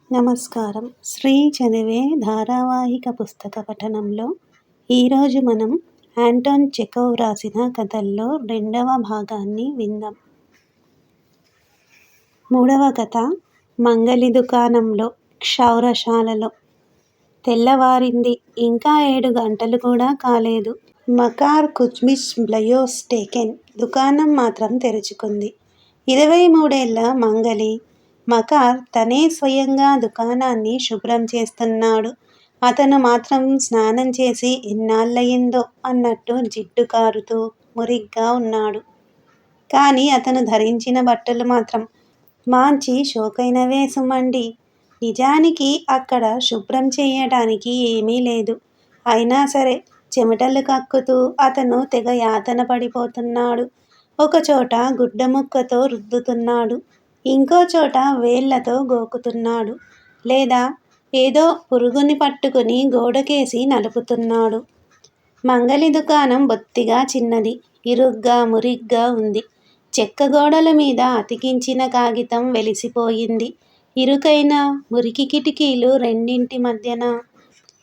నమస్కారం. శ్రీ చదివే ధారావాహిక పుస్తక పఠనంలో ఈరోజు మనం ఆంటోన్ చెకోవ్ రాసిన కథల్లో రెండవ భాగాన్ని విందాం. మూడవ కథ మంగలి దుకాణంలో. క్షౌరశాలలో. తెల్లవారింది. ఇంకా 7 గంటలు కూడా కాలేదు. మకార్ కుజ్మిచ్ బ్లయోస్టేకెన్ దుకాణం మాత్రం తెరుచుకుంది. 23 ఏళ్ల మంగలి మకార్ తనే స్వయంగా దుకాణాన్ని శుభ్రం చేస్తున్నాడు. అతను మాత్రం స్నానం చేసి ఎన్నాళ్ళయిందో అన్నట్టు జిడ్డు కారుతూ మురిగ్గా ఉన్నాడు. కానీ అతను ధరించిన బట్టలు మాత్రం మాంచి షోకైనవే సుమండి. నిజానికి అక్కడ శుభ్రం చేయడానికి ఏమీ లేదు. అయినా సరే చెమటలు కక్కుతూ అతను తెగ యాతన పడిపోతున్నాడు. ఒకచోట గుడ్డముక్కతో రుద్దుతున్నాడు. ఇంకో చోట వేళ్లతో గోకుతున్నాడు. లేదా ఏదో పురుగుని పట్టుకుని గోడకేసి నలుపుతున్నాడు. మంగలి దుకాణం బొత్తిగా చిన్నది. ఇరుగ్గా మురిగ్గా ఉంది. చెక్క గోడల మీద అతికించిన కాగితం వెలిసిపోయింది. ఇరుకైన మురికి కిటికీలు రెండింటి మధ్యన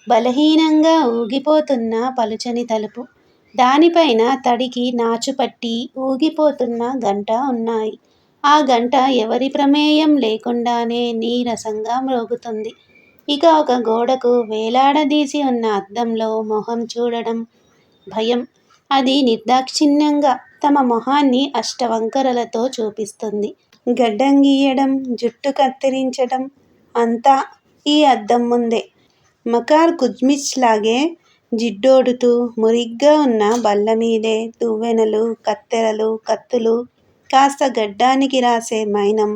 బలహీనంగా ఊగిపోతున్న పలుచని తలుపు. దానిపైన తడికి నాచుపట్టి ఊగిపోతున్న గంట ఉన్నాయి. ఆ గంట ఎవరి ప్రమేయం లేకుండానే నీరసంగా మ్రోగుతుంది. ఇక ఒక గోడకు వేలాడదీసి ఉన్న అద్దంలో మొహం చూడడం భయం. అది నిర్దాక్షిణ్యంగా తమ మొహాన్ని అష్టవంకరలతో చూపిస్తుంది. గడ్డం గీయడం, జుట్టు కత్తిరించడం అంతా ఈ అద్దం ముందే. మకార్ కుజ్మిచ్ లాగే జిడ్డోడుతూ మురిగ్గా ఉన్న బల్లమీదే దువ్వెనలు, కత్తెరలు, కత్తులు, కాస్త గడ్డానికి రాసే మైనం,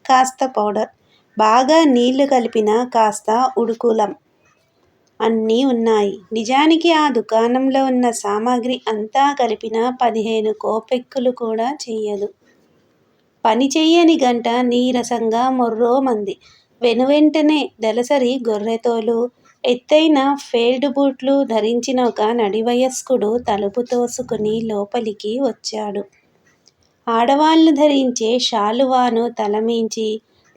కాస్త పౌడర్, బాగా నీళ్లు కలిపిన కాస్త ఉడుకులం అన్నీ ఉన్నాయి. నిజానికి ఆ దుకాణంలో ఉన్న సామాగ్రి అంతా కలిపిన 15 కోపెక్కులు కూడా చెయ్యదు. పని చెయ్యని గంట నీరసంగా మొర్రోమంది. వెనువెంటనే దళసరి గొర్రెతోలు, ఎత్తైన ఫెల్డ్ బూట్లు ధరించిన ఒక నడివయస్కుడు తలుపు తోసుకుని లోపలికి వచ్చాడు. ఆడవాళ్లు ధరించే శాలువాను తలమీంచి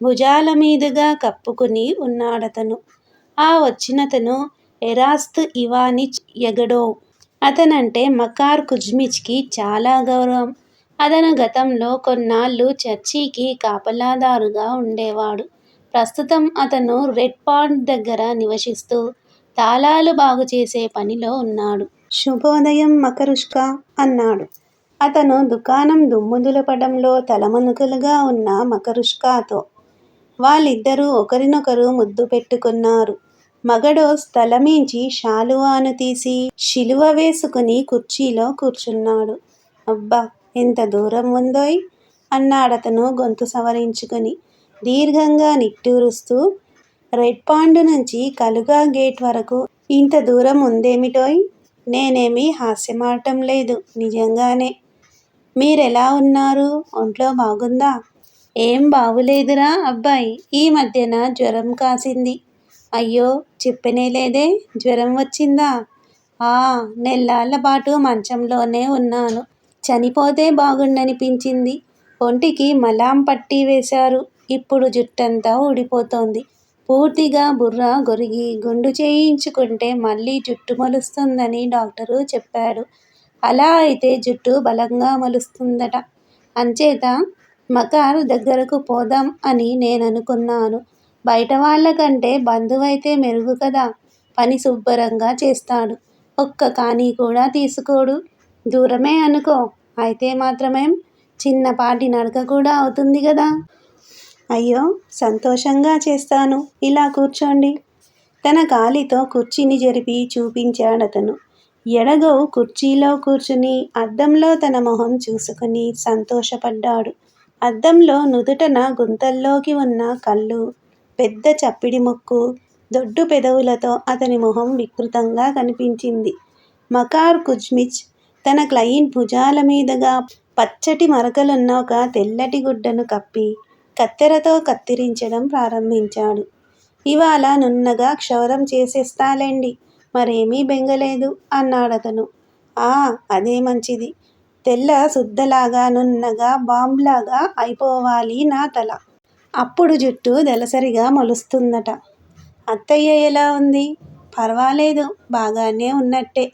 భుజాల మీదుగా కప్పుకుని ఉన్నాడతను. ఆ వచ్చినతను ఎరాస్తు ఇవానిచ్ యగడోవ్. అతనంటే మకార్ కుజ్మిచ్ కి చాలా గౌరవం. అతను గతంలో కొన్నాళ్లు చర్చికి కాపలాదారుగా ఉండేవాడు. ప్రస్తుతం అతను రెడ్ పాండ్ దగ్గర నివసిస్తూ తాళాలు బాగుచేసే పనిలో ఉన్నాడు. శుభోదయం మకరుష్కా అన్నాడు అతను దుకాణం దుమ్ము దులపడంలో తలమునకలుగా ఉన్న మకరుష్కాతో. వాళ్ళిద్దరూ ఒకరినొకరు ముద్దు పెట్టుకున్నారు. మగడోస్ తలమీంచి శాలువాను తీసి శిలువ వేసుకుని కుర్చీలో కూర్చున్నాడు. అబ్బా, ఎంత దూరం ఉందోయ్ అన్నాడతను గొంతు సవరించుకుని, దీర్ఘంగా నిట్టూరుస్తూ. రెడ్ పాండ్ నుంచి కలుగా గేట్ వరకు ఇంత దూరం ఉందేమిటోయ్? నేనేమీ హాస్యమాడటం లేదు, నిజంగానే. మీరెలా ఉన్నారు? ఒంట్లో బాగుందా? ఏం బావులేదురా అబ్బాయి, ఈ మధ్యన జ్వరం కాసింది. అయ్యో, చెప్పనేలేదే, జ్వరం వచ్చిందా? నెల్లాళ్లపాటు మంచంలోనే ఉన్నాను. చనిపోతే బాగుండనిపించింది. ఒంటికి మలాం పట్టీ వేశారు. ఇప్పుడు జుట్టంతా ఊడిపోతోంది. పూర్తిగా బుర్ర గొరిగి గుండు చేయించుకుంటే మళ్ళీ జుట్టు మొలుస్తుందని డాక్టరు చెప్పాడు. అలా అయితే జుట్టు బలంగా మొలుస్తుందట. అంచేత మకార్ దగ్గరకు పోదాం అని నేననుకున్నాను. బయటవాళ్లకంటే బంధువైతే మెరుగు కదా. పని శుభ్రంగా చేస్తాడు. ఒక్క కానీ కూడా తీసుకోడు. దూరమే అనుకో, అయితే మాత్రమేం, చిన్నపాటి నడక కూడా అవుతుంది గదా. అయ్యో, సంతోషంగా చేస్తాను. ఇలా కూర్చోండి. తన కాలితో కుర్చీని జరిపి చూపించాడతను. ఎడగోవ్ కుర్చీలో కూర్చుని అద్దంలో తన మొహం చూసుకుని సంతోషపడ్డాడు. అద్దంలో నుదుటన గుంతల్లోకి ఉన్న కళ్ళు, పెద్ద చప్పిడి ముక్కు, దొడ్డు పెదవులతో అతని మొహం వికృతంగా కనిపించింది. మకార్ కుజ్మిచ్ తన క్లయింట్ భుజాల మీదుగా పచ్చటి మరకలున్న ఒక తెల్లటి గుడ్డను కప్పి కత్తెరతో కత్తిరించడం ప్రారంభించాడు. ఇవాళ నున్నగా క్షౌరం చేసేస్తాలేండి, మరేమీ బెంగలేదు అన్నాడతను. అదే మంచిది. తెల్ల సుద్దలాగా నున్నగా బాంబులాగా అయిపోవాలి నా తల. అప్పుడు జుట్టు దళసరిగా మొలుస్తుందట. అత్తయ్య ఎలా ఉంది? పర్వాలేదు, బాగానే ఉన్నట్టే.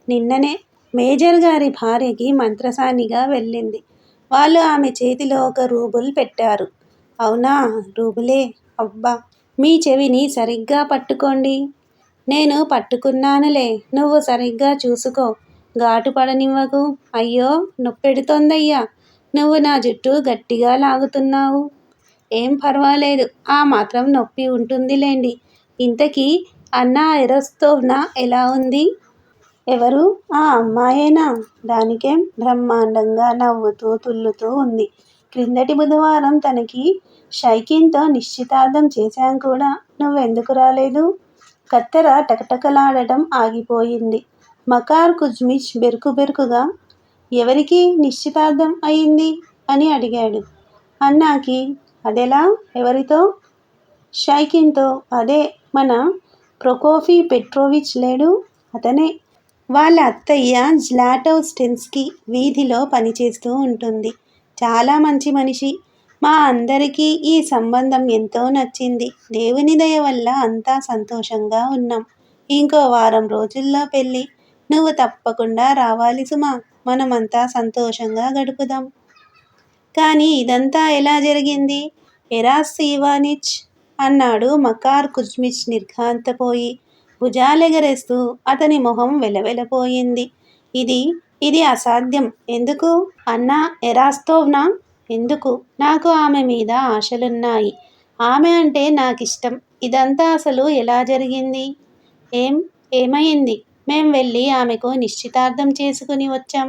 నిన్ననే మేజర్ గారి భార్యకి మంత్రసానిగా వెళ్ళింది. వాళ్ళు ఆమె చేతిలో 1 రూబుల్ పెట్టారు. అవునా, రూబులే? అబ్బా, మీ చెవిని సరిగ్గా పట్టుకోండి. నేను పట్టుకున్నానులే, నువ్వు సరిగ్గా చూసుకో. ఘాటు పడనివ్వకు. అయ్యో, నొప్పెడుతోందయ్యా. నువ్వు నా జుట్టు గట్టిగా లాగుతున్నావు. ఏం పర్వాలేదు, ఆ మాత్రం నొప్పి ఉంటుందిలేండి. ఇంతకీ అన్నా ఎరస్తోవ్నా ఎలా ఉంది? ఎవరు? ఆ అమ్మాయేనా? దానికేం, బ్రహ్మాండంగా నవ్వుతూ తుళ్ళుతూ ఉంది. క్రిందటి బుధవారం తనకి షైకిన్తో నిశ్చితార్థం చేశాం కూడా. నువ్వెందుకు రాలేదు? కత్తెర టకటకలాడటం ఆగిపోయింది. మకార్ కుజ్మిచ్ బెరుకుగా ఎవరికి నిశ్చితార్థం అయింది అని అడిగాడు. అన్నాకి. అదెలా? ఎవరితో? షైకిన్తో. అదే, మన ప్రొకోఫీ పెట్రోవిచ్ లేడు, అతనే. వాళ్ళ అత్తయ్య జ్లాటౌస్టెన్స్కీ వీధిలో పనిచేస్తూ ఉంటుంది. చాలా మంచి మనిషి. మా అందరికీ ఈ సంబంధం ఎంతో నచ్చింది. దేవుని దయ వల్ల అంతా సంతోషంగా ఉన్నాం. ఇంకో వారం రోజుల్లో పెళ్ళి. నువ్వు తప్పకుండా రావాలి సుమా. మనమంతా సంతోషంగా గడుపుదాం. కానీ ఇదంతా ఎలా జరిగింది? ఎరాస్ ఇవానిచ్ అన్నాడు మకార్ కుజ్మిచ్ నిర్ఘాంతపోయి. భుజాలెగరేస్తూ అతని మొహం వెలవెలపోయింది. ఇది అసాధ్యం. ఎందుకు? అన్నా ఎరాస్తోవ్నా? ఎందుకు? నాకు ఆమె మీద ఆశలున్నాయి. ఆమె అంటే నాకిష్టం. ఇదంతా అసలు ఎలా జరిగింది? ఏమయింది? మేం వెళ్ళి ఆమెకు నిశ్చితార్థం చేసుకుని వచ్చాం.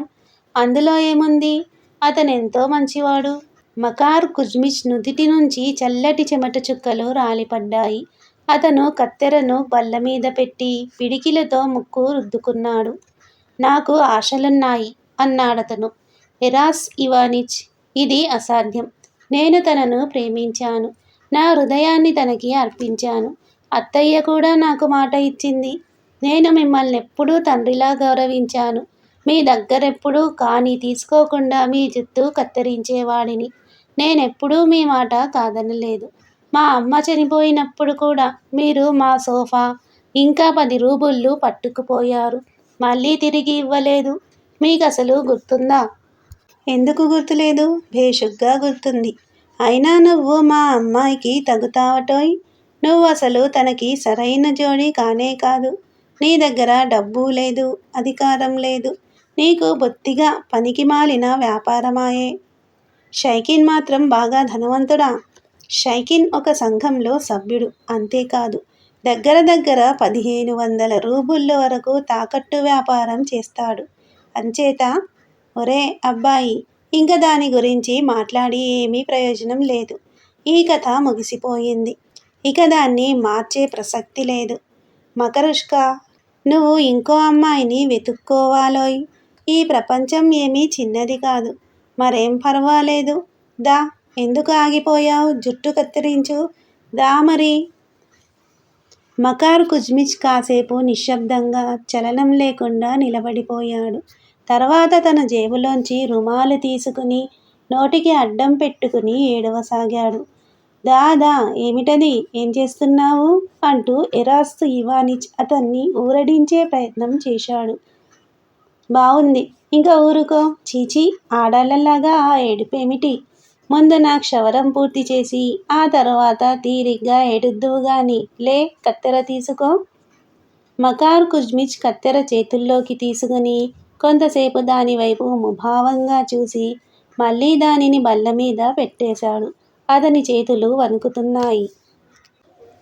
అందులో ఏముంది? అతనెంతో మంచివాడు. మకార్ కుజ్మిచ్ నుదిటి నుంచి చల్లటి చెమట చుక్కలు రాలిపడ్డాయి. అతను కత్తెరను బల్లమీద పెట్టి పిడికిలతో ముక్కు రుద్దుకున్నాడు. నాకు ఆశలున్నాయి అన్నాడతను. ఎరాస్ ఇవానిచ్, ఇది అసాధ్యం. నేను తనను ప్రేమించాను. నా హృదయాన్ని తనకి అర్పించాను. అత్తయ్య కూడా నాకు మాట ఇచ్చింది. నేను మిమ్మల్నెప్పుడూ తండ్రిలా గౌరవించాను. మీ దగ్గరెప్పుడూ కాని తీసుకోకుండా మీ జుట్టు కత్తిరించేవాడిని. నేనెప్పుడూ మీ మాట కాదనలేదు. మా అమ్మ చనిపోయినప్పుడు కూడా మీరు మా సోఫా, ఇంకా 10 రూబుళ్ళు పట్టుకుపోయారు. మళ్ళీ తిరిగి ఇవ్వలేదు. మీకసలు గుర్తుందా? ఎందుకు గుర్తులేదు? భేషుగ్గా గుర్తుంది. అయినా నువ్వు మా అమ్మాయికి తగుతావటోయ్. నువ్వసలు తనకి సరైన జోడీ కానే కాదు. నీ దగ్గర డబ్బూ లేదు, అధికారం లేదు. నీకు బొత్తిగా పనికిమాలిన వ్యాపారమాయే. షైకిన్ మాత్రం బాగా ధనవంతుడా? షైకిన్ ఒక సంఘంలో సభ్యుడు. అంతేకాదు, దగ్గర 1500 రూబుళ్ళ వరకు తాకట్టు వ్యాపారం చేస్తాడు. అంచేత, ఒరే అబ్బాయి, ఇంక దాని గురించి మాట్లాడి ఏమీ ప్రయోజనం లేదు. ఈ కథ ముగిసిపోయింది. ఇక దాన్ని మార్చే ప్రసక్తి లేదు. మకరుష్కా, నువ్వు ఇంకో అమ్మాయిని వెతుక్కోవాలోయ్. ఈ ప్రపంచం ఏమీ చిన్నది కాదు. మరేం పర్వాలేదు. దా. ఎందుకు ఆగిపోయావు? జుట్టు కత్తిరించు. దా మరి. మకార్ కుజ్మిచ్ కాసేపు నిశ్శబ్దంగా, చలనం లేకుండా నిలబడిపోయాడు. తర్వాత తన జేబులోంచి రుమాలు తీసుకుని నోటికి అడ్డం పెట్టుకుని ఏడవసాగాడు. దా, ఏమిటది? ఏం చేస్తున్నావు? అంటూ ఎరాస్ ఇవానిచ్ అతన్ని ఊరడించే ప్రయత్నం చేశాడు. బావుంది, ఇంక ఊరుకో. చీచీ, ఆడాళ్ళలాగా ఆ ఏడుపేమిటి? ముందు నా క్షవరం పూర్తి చేసి ఆ తర్వాత తీరిగ్గా ఏడుద్దువుగాని. లే, కత్తెర తీసుకో. మకార్ కుజ్మిచ్ కత్తెర చేతుల్లోకి తీసుకుని కొంతసేపు దానివైపు ముభావంగా చూసి మళ్ళీ దానిని బల్లమీద పెట్టేశాడు. అతని చేతులు వణుకుతున్నాయి.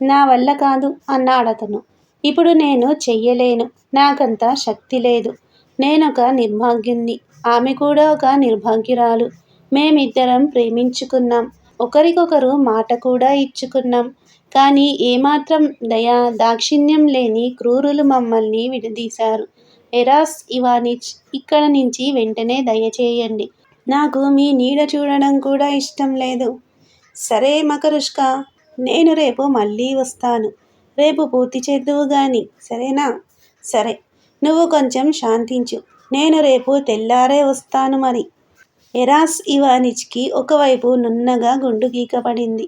నా వల్ల కాదు అన్నాడతను. ఇప్పుడు నేను చెయ్యలేను. నాకంత శక్తి లేదు. నేనొక నిర్భాగ్యుణ్ణి. ఆమె కూడా ఒక నిర్భాగ్యురాలు. మేమిద్దరం ప్రేమించుకున్నాం. ఒకరికొకరు మాట కూడా ఇచ్చుకున్నాం. కానీ ఏమాత్రం దయా దాక్షిణ్యం లేని క్రూరులు మమ్మల్ని విడదీశారు. ఎరాస్ ఇవానిచ్, ఇక్కడ నుంచి వెంటనే దయచేయండి. నాకు మీ నీడ చూడడం కూడా ఇష్టం లేదు. సరే మకరుష్కా, నేను రేపు మళ్ళీ వస్తాను. రేపు పూర్తి చేద్దువుగాని, సరేనా? సరే, నువ్వు కొంచెం శాంతించు. నేను రేపు తెల్లారే వస్తాను మరి. ఎరాస్ ఇవానిచ్కి ఒకవైపు నున్నగా గుండు గీక పడింది.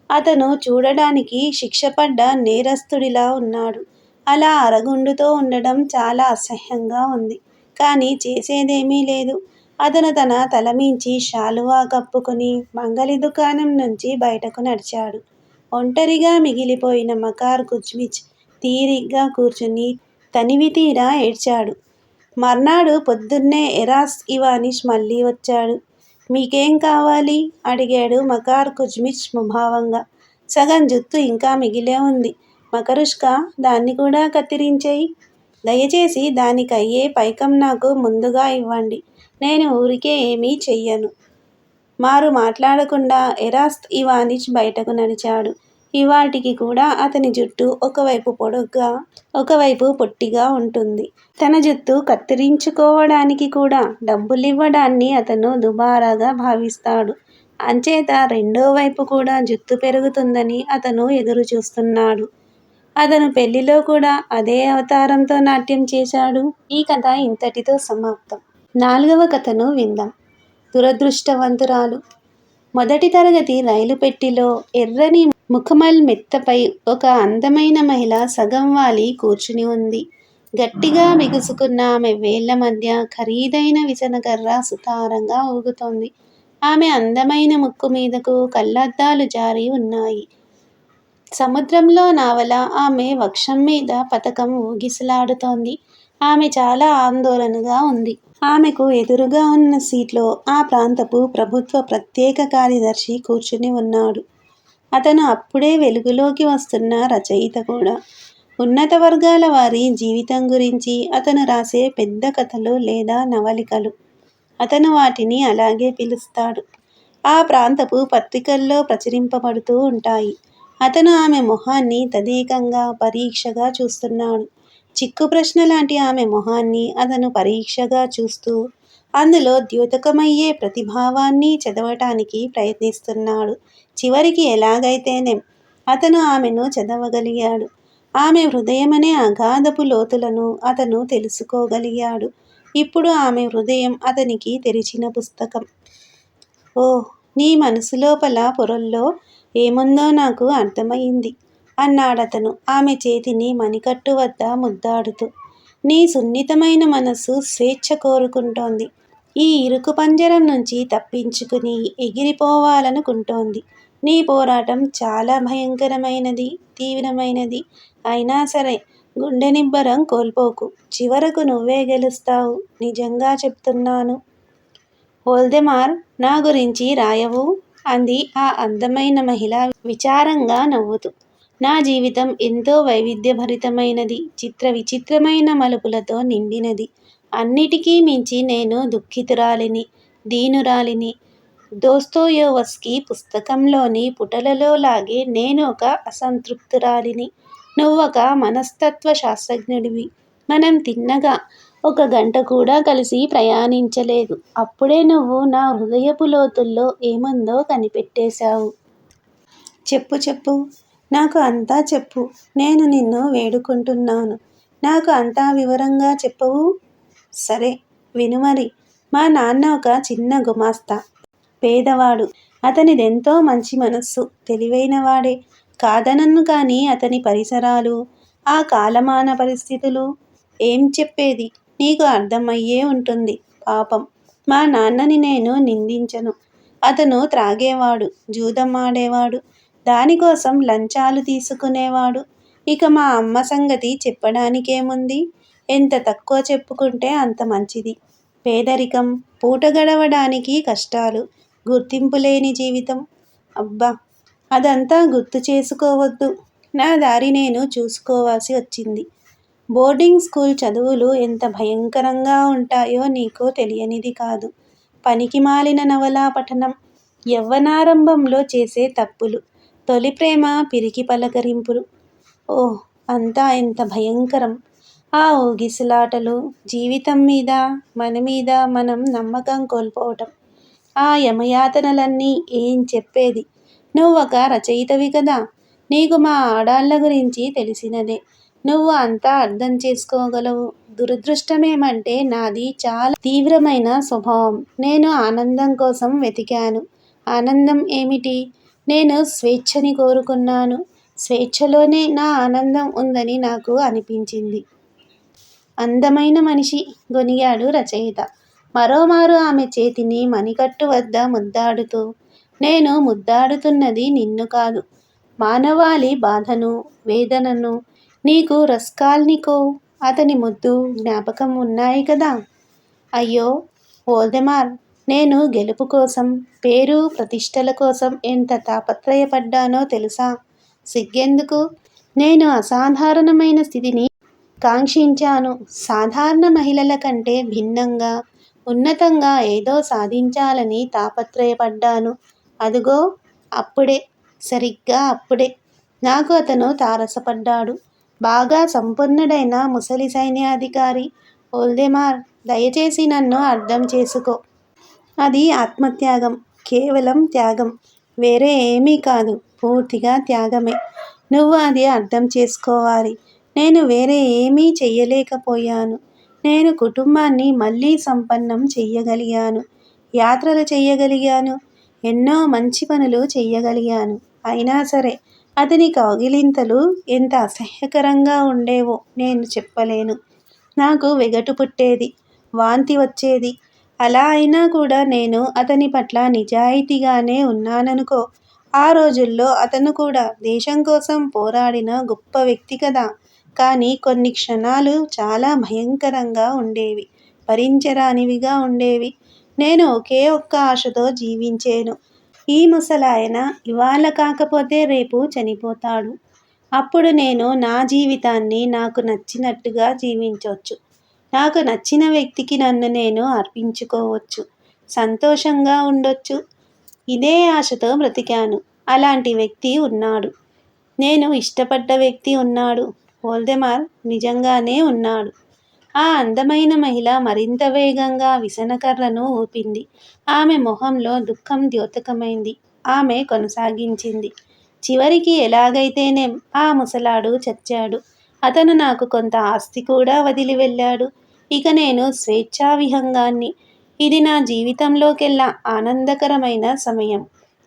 అతను చూడడానికి శిక్షపడ్డ నేరస్తుడిలా ఉన్నాడు. అలా అరగుండుతో ఉండడం చాలా అసహ్యంగా ఉంది. కానీ చేసేదేమీ లేదు. అతను తన తలమీంచి శాలువా కప్పుకుని మంగలి దుకాణం నుంచి బయటకు నడిచాడు. ఒంటరిగా మిగిలిపోయిన మకార్ కుజ్మిచ్ తీరిగ్గా కూర్చుని తనివితీరా ఏడ్చాడు. మర్నాడు పొద్దున్నే ఎరాస్ట్ ఇవానిష్ మళ్ళీ వచ్చాడు. మీకేం కావాలి? అడిగాడు మకార్ కుజ్మిచ్ ముభావంగా. సగం జుత్తు ఇంకా మిగిలే ఉంది. మకరుష్కా, దాన్ని కూడా కత్తిరించేయ్. దయచేసి దానికయ్యే పైకం నాకు ముందుగా ఇవ్వండి. నేను ఊరికే ఏమీ చెయ్యను. మారు మాట్లాడకుండా ఎరాస్ట్ ఇవానిచ్ బయటకు నడిచాడు. ఇవాల్టికి కూడా అతని జుట్టు ఒకవైపు పొడుగ్గా, ఒకవైపు పొట్టిగా ఉంటుంది. తన జుత్తు కత్తిరించుకోవడానికి కూడా డబ్బులివ్వడాన్ని అతను దుబారాగా భావిస్తాడు. అంచేత రెండో వైపు కూడా జుత్తు పెరుగుతుందని అతను ఎదురు చూస్తున్నాడు. అతను పెళ్లిలో కూడా అదే అవతారంతో నాట్యం చేశాడు. ఈ కథ ఇంతటితో సమాప్తం. 4వ కథను విందాం. దురదృష్టవంతురాలు. మొదటి తరగతి రైలు పెట్టిలో ఎర్రని ముఖమల్ మెత్తపై ఒక అందమైన మహిళ సగం వాలి కూర్చుని ఉంది. గట్టిగా బిగుసుకున్న ఆమె వేళ్ల మధ్య ఖరీదైన విసనకర్ర సుతారంగా ఊగుతోంది. ఆమె అందమైన ముక్కు మీదకు కళ్లద్దాలు జారి ఉన్నాయి. సముద్రంలో నావల ఆమె వక్షం మీద పతకం ఊగిసలాడుతోంది. ఆమె చాలా ఆందోళనగా ఉంది. ఆమెకు ఎదురుగా ఉన్న సీట్లో ఆ ప్రాంతపు ప్రభుత్వ ప్రత్యేక కార్యదర్శి కూర్చుని ఉన్నాడు. అతను అప్పుడే వెలుగులోకి వస్తున్న రచయిత కూడా. ఉన్నత వర్గాల వారి జీవితం గురించి అతను రాసే పెద్ద కథలు లేదా నవలికలు. అతను వాటిని అలాగే పిలుస్తాడు. ఆ ప్రాంతపు పత్రికల్లో ప్రచురింపబడుతూ ఉంటాయి. అతను ఆమె మొహాన్ని తదేకంగా పరీక్షగా చూస్తున్నాడు. చిక్కు ప్రశ్న లాంటి ఆమె మొహాన్ని అతను పరీక్షగా చూస్తూ అందులో ద్యోతకమయ్యే ప్రతిభావాన్ని చదవటానికి ప్రయత్నిస్తున్నాడు. చివరికి ఎలాగైతేనేం అతను ఆమెను చదవగలిగాడు. ఆమె హృదయమనే అగాధపు లోతులను అతను తెలుసుకోగలిగాడు. ఇప్పుడు ఆమె హృదయం అతనికి తెరిచిన పుస్తకం. ఓ, నీ మనసు లోపల పొరల్లో ఏముందో నాకు అర్థమయింది అన్నాడతను ఆమె చేతిని మణికట్టు వద్ద ముద్దాడుతూ. నీ సున్నితమైన మనస్సు స్వేచ్ఛ కోరుకుంటోంది. ఈ ఇరుకు పంజరం నుంచి తప్పించుకుని ఎగిరిపోవాలనుకుంటోంది. నీ పోరాటం చాలా భయంకరమైనది, తీవ్రమైనది. అయినా సరే గుండె నిబ్బరం కోల్పోకు. చివరకు నువ్వే గెలుస్తావు. నిజంగా చెప్తున్నాను. వోల్దెమార్, నా గురించి రాయవు? అంది ఆ అందమైన మహిళ విచారంగా నవ్వుతూ. నా జీవితం ఎంతో వైవిధ్యభరితమైనది, చిత్ర విచిత్రమైన మలుపులతో నిండినది. అన్నిటికీ మించి నేను దుఃఖితురాలిని, దీనురాలిని. దోస్తోయెవ్స్కీ పుస్తకంలోని పుటలలో లాగే నేను ఒక అసంతృప్తురాలిని. నువ్వొక మనస్తత్వ శాస్త్రజ్ఞుడివి. మనం తిన్నగా 1 గంట కూడా కలిసి ప్రయాణించలేదు. అప్పుడే నువ్వు నా హృదయపు లోతుల్లో ఏముందో కనిపెట్టేశావు. చెప్పు చెప్పు, నాకు అంతా చెప్పు. నేను నిన్ను వేడుకుంటున్నాను. నాకు అంతా వివరంగా చెప్పవు? సరే, విను మరి. మా నాన్న ఒక చిన్న గుమాస్తా. పేదవాడు. అతనిదెంతో మంచి మనస్సు, తెలివైనవాడే. కాదనను కానీ అతని పరిసరాలు, ఆ కాలమాన పరిస్థితులు ఏం చెప్పేది? నీకు అర్థమయ్యే ఉంటుంది. పాపం, మా నాన్నని నేను నిందించను. అతను త్రాగేవాడు, జూదం ఆడేవాడు, దానికోసం లంచాలు తీసుకునేవాడు. ఇక మా అమ్మ సంగతి చెప్పడానికేముంది? ఎంత తక్కువ చెప్పుకుంటే అంత మంచిది. పేదరికం, పూట గడవడానికి కష్టాలు, గుర్తింపు లేని జీవితం. అబ్బా, అదంతా గుర్తు చేసుకోవద్దు. నా దారి నేను చూసుకోవాల్సి వచ్చింది. బోర్డింగ్ స్కూల్ చదువులు ఎంత భయంకరంగా ఉంటాయో నీకు తెలియనిది కాదు. పనికిమాలిన నవలా పఠనం, యవ్వనారంభంలో చేసే తప్పులు, తొలి ప్రేమ పిరికి పలకరింపులు. ఓహ్, అంతా ఎంత భయంకరం. ఆ ఊగిసలాటలు, జీవితం మీద, మన మీద మనం నమ్మకం కోల్పోవటం, ఆ యమయాతనలన్నీ ఏం చెప్పేది? నువ్వొక రచయితవి కదా. నీకు మా ఆడాళ్ళ గురించి తెలిసినదే. నువ్వు అంతా అర్థం చేసుకోగలవు. దురదృష్టమేమంటే నాది చాలా తీవ్రమైన స్వభావం. నేను ఆనందం కోసం వెతికాను. ఆనందం ఏమిటి? నేను స్వేచ్ఛని కోరుకున్నాను. స్వేచ్ఛలోనే నా ఆనందం ఉందని నాకు అనిపించింది. అందమైన మనిషి, గొనిగాడు రచయిత మరోమారు ఆమె చేతిని మణికట్టు వద్ద ముద్దాడుతూ. నేను ముద్దాడుతున్నది నిన్ను కాదు, మానవాళి బాధను, వేదనను. నీకు రస్కాల్నికోవ్ అతని ముద్దు జ్ఞాపకం ఉన్నాయి కదా. అయ్యో వోల్డెమార్, నేను గెలుపు కోసం, పేరు ప్రతిష్టల కోసం ఎంత తాపత్రయపడ్డానో తెలుసా? సిగ్గెందుకు? నేను అసాధారణమైన స్థితిని కాంక్షించాను. సాధారణ మహిళల కంటే భిన్నంగా, ఉన్నతంగా ఏదో సాధించాలని తాపత్రయపడ్డాను. అదుగో అప్పుడే, సరిగ్గా అప్పుడే నాకు అతను తారసపడ్డాడు. బాగా సంపన్నుడైన ముసలి సైన్యాధికారి. వోల్డెమార్, దయచేసి నన్ను అర్థం చేసుకో. అది ఆత్మత్యాగం, కేవలం త్యాగం, వేరే ఏమీ కాదు, పూర్తిగా త్యాగమే. నువ్వు అది అర్థం చేసుకోవాలి. నేను వేరే ఏమీ చెయ్యలేకపోయాను. నేను కుటుంబాన్ని మళ్ళీ సంపన్నం చెయ్యగలిగాను. యాత్రలు చెయ్యగలిగాను. ఎన్నో మంచి పనులు చెయ్యగలిగాను. అయినా సరే అతని కౌగిలింతలు ఎంత అసహ్యకరంగా ఉండేవో నేను చెప్పలేను. నాకు వెగటు పుట్టేది, వాంతి వచ్చేది. అలా అయినా కూడా నేను అతని పట్ల నిజాయితీగానే ఉన్నాననుకో. ఆ రోజుల్లో అతను కూడా దేశం కోసం పోరాడిన గొప్ప వ్యక్తి కదా. కానీ కొన్ని క్షణాలు చాలా భయంకరంగా ఉండేవి, భరించరానివిగా ఉండేవి. నేను ఒకే ఒక్క ఆశతో జీవించేను. ఈ ముసలాయన ఇవాళ కాకపోతే రేపు చనిపోతాడు. అప్పుడు నేను నా జీవితాన్ని నాకు నచ్చినట్టుగా జీవించొచ్చు. నాకు నచ్చిన వ్యక్తికి నన్ను నేను అర్పించుకోవచ్చు. సంతోషంగా ఉండొచ్చు. ఇదే ఆశతో బ్రతికాను. అలాంటి వ్యక్తి ఉన్నాడు. నేను ఇష్టపడ్డ వ్యక్తి ఉన్నాడు. వోల్డెమార్, నిజంగానే ఉన్నాడు. ఆ అందమైన మహిళ మరింత వేగంగా విసనకర్రను ఊపింది. ఆమె మొహంలో దుఃఖం ద్యోతకమైంది. ఆమె కొనసాగించింది. చివరికి ఎలాగైతేనేం ఆ ముసలాడు చచ్చాడు. అతను నాకు కొంత ఆస్తి కూడా వదిలి వెళ్ళాడు. ఇక నేను స్వేచ్ఛావిహంగాన్ని. ఇది నా జీవితంలోకెల్లా ఆనందకరమైన సమయం.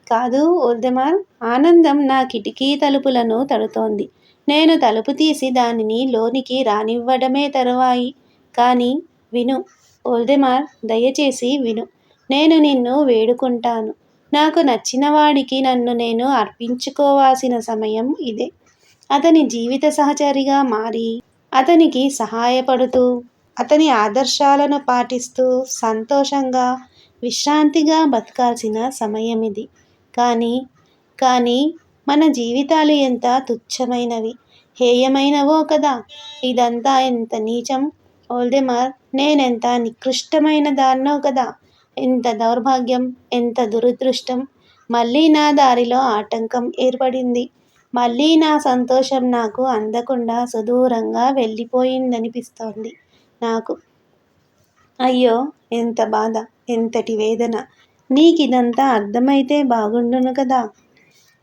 కాదు వోల్డెమార్, ఆనందం నా కిటికీ తలుపులను తడుతోంది. నేను తలుపు తీసి దానిని లోనికి రానివ్వడమే తరువాయి. కానీ విను వోల్డెమార్, దయచేసి విను. నేను నిన్ను వేడుకుంటాను. నాకు నచ్చిన వాడికి నన్ను నేను అర్పించుకోవాల్సిన సమయం ఇదే. అతని జీవిత సహచరిగా మారి, అతనికి సహాయపడుతూ, అతని ఆదర్శాలను పాటిస్తూ సంతోషంగా, విశ్రాంతిగా బతకాల్సిన సమయమిది. కానీ మన జీవితాలు ఎంత తుచ్చమైనవి, హేయమైనవో కదా. ఇదంతా ఎంత నీచం. వోల్డెమార్, నేనెంత నికృష్టమైన దాన్నో కదా. ఎంత దౌర్భాగ్యం, ఎంత దురదృష్టం. మళ్ళీ నా దారిలో ఆటంకం ఏర్పడింది. మళ్ళీ నా సంతోషం నాకు అందకుండా సుదూరంగా వెళ్ళిపోయిందనిపిస్తోంది నాకు. అయ్యో ఎంత బాధ, ఎంతటి వేదన. నీకిదంతా అర్థమైతే బాగుండును కదా.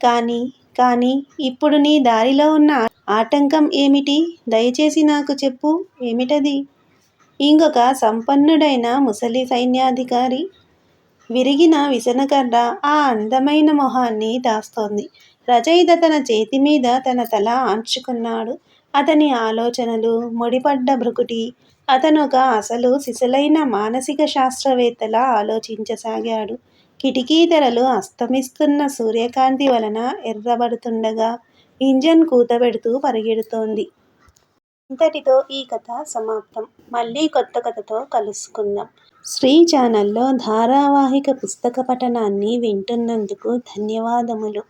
కానీ ఇప్పుడు నీ దారిలో ఉన్న ఆటంకం ఏమిటి? దయచేసి నాకు చెప్పు. ఏమిటది? ఇంకొక సంపన్నుడైన ముసలి సైన్యాధికారి. విరిగిన విసనకర్ర ఆ అందమైన మొహాన్ని దాస్తోంది. రచయిత తన చేతిమీద తన తల ఆంచుకున్నాడు. అతని ఆలోచనలు ముడిపడ్డ భృకుటి. అతనొక అసలు సిసలైన మానసిక శాస్త్రవేత్తలా ఆలోచించసాగాడు. కిటికీ తెరలు అస్తమిస్తున్న సూర్యకాంతి వలన ఎర్రబడుతుండగా ఇంజన్ కూతబెడుతూ పరిగెడుతోంది. ఇంతటితో ఈ కథ సమాప్తం. మళ్ళీ కొత్త కథతో కలుసుకుందాం. శ్రీ ఛానల్లో ధారావాహిక పుస్తక పఠనాన్ని వింటున్నందుకు ధన్యవాదములు.